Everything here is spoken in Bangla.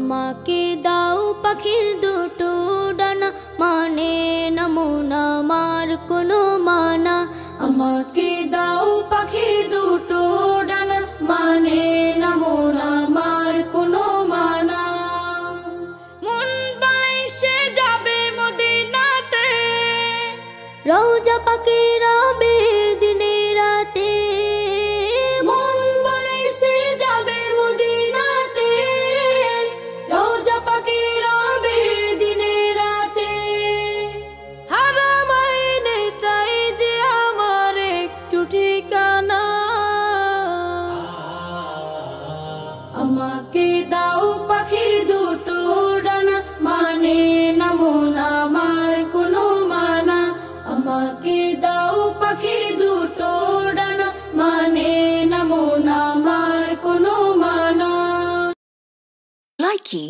আমাকে দাও পাখির দুটো ডানা, মানে না মন আমার কোনো মানা। আমাকে দাও পাখির দুটো ডানা, মানে না মন আমার কোনো মানা। মন বলে সে যাবে মদিনাতে, রওজা পাকে রবে দিনে রাতে। মন বলে সে যাবে মদিনাতে, রওজা পাকে রবে দিনে রাতে। হারামাইনে চাই যে আমার একটু ঠিকানা। আমাকে দাও পাখির দুটো ডানা, মানে না মন আমার কোনো মানা। আমাকে দাও পাখির দুটো ডানা, মানে না মন আমার কোনো মানা। Likey